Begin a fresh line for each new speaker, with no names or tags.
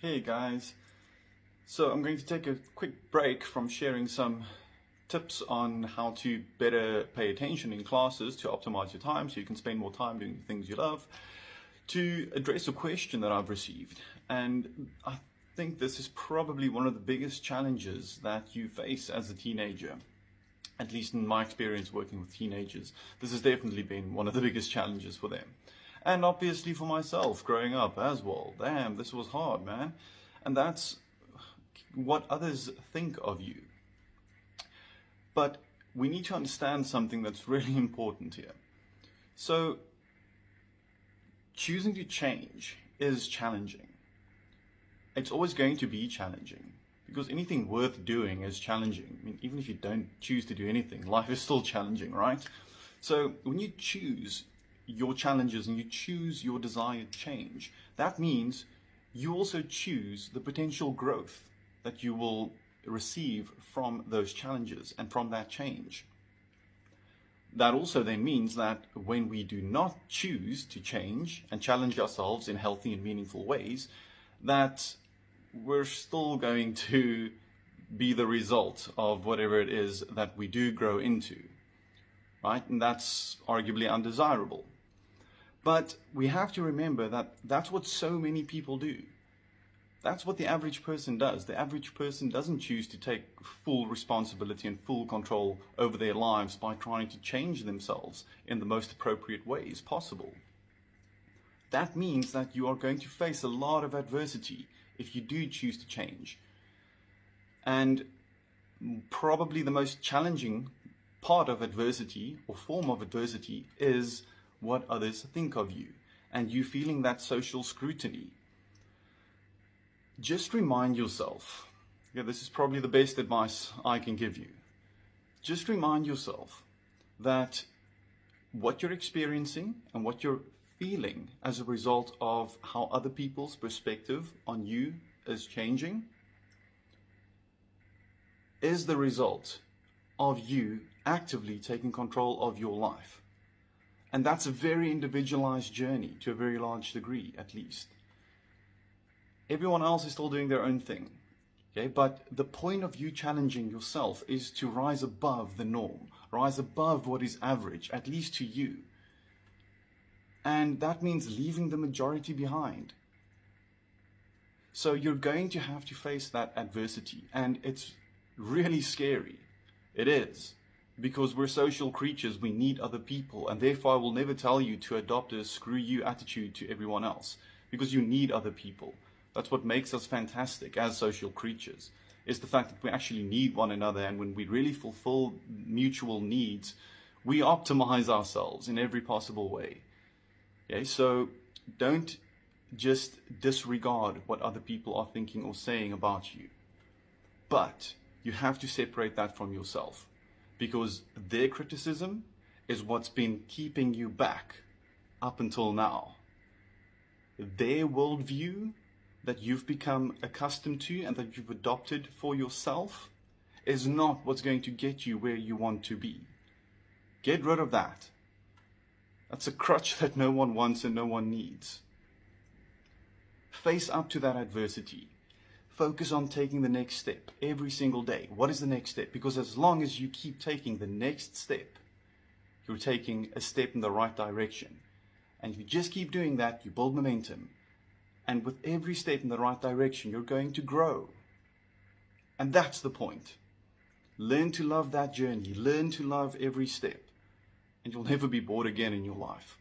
Hey guys, so I'm going to take a quick break from sharing some tips on how to better pay attention in classes to optimize your time so you can spend more time doing the things you love, to address a question that I've received. And I think this is probably one of the biggest challenges that you face as a teenager. At least in my experience working with teenagers, this has definitely been one of the biggest challenges for them. And obviously for myself, growing up as well. Damn, this was hard, man. And that's what others think of you. But we need to understand something that's really important here. So, choosing to change is challenging. It's always going to be challenging, because anything worth doing is challenging. I mean, even if you don't choose to do anything, life is still challenging, right? So when you choose your challenges and you choose your desired change, that means you also choose the potential growth that you will receive from those challenges and from that change. That also then means that when we do not choose to change and challenge ourselves in healthy and meaningful ways, that we're still going to be the result of whatever it is that we do grow into, right? And that's arguably undesirable. But we have to remember that that's what so many people do. That's what the average person does. The average person doesn't choose to take full responsibility and full control over their lives by trying to change themselves in the most appropriate ways possible. That means that you are going to face a lot of adversity if you do choose to change. And probably the most challenging part of adversity or form of adversity is what others think of you and you feeling that social scrutiny. Just remind yourself, this is probably the best advice I can give you. Just remind yourself that what you're experiencing and what you're feeling as a result of how other people's perspective on you is changing is the result of you actively taking control of your life. And that's a very individualized journey to a very large degree, at least. Everyone else is still doing their own thing, okay? But the point of you challenging yourself is to rise above the norm, rise above what is average, at least to you. And that means leaving the majority behind. So you're going to have to face that adversity, and it's really scary. It is. Because we're social creatures, we need other people, and therefore I will never tell you to adopt a screw you attitude to everyone else, because you need other people. That's what makes us fantastic as social creatures, is the fact that we actually need one another, and when we really fulfill mutual needs, we optimize ourselves in every possible way. Okay, so don't just disregard what other people are thinking or saying about you, but you have to separate that from yourself. Because their criticism is what's been keeping you back up until now. Their worldview that you've become accustomed to and that you've adopted for yourself is not what's going to get you where you want to be. Get rid of that. That's a crutch that no one wants and no one needs. Face up to that adversity. Focus on taking the next step every single day. What is the next step? Because as long as you keep taking the next step, you're taking a step in the right direction. And if you just keep doing that, you build momentum. And with every step in the right direction, you're going to grow. And that's the point. Learn to love that journey. Learn to love every step. And you'll never be bored again in your life.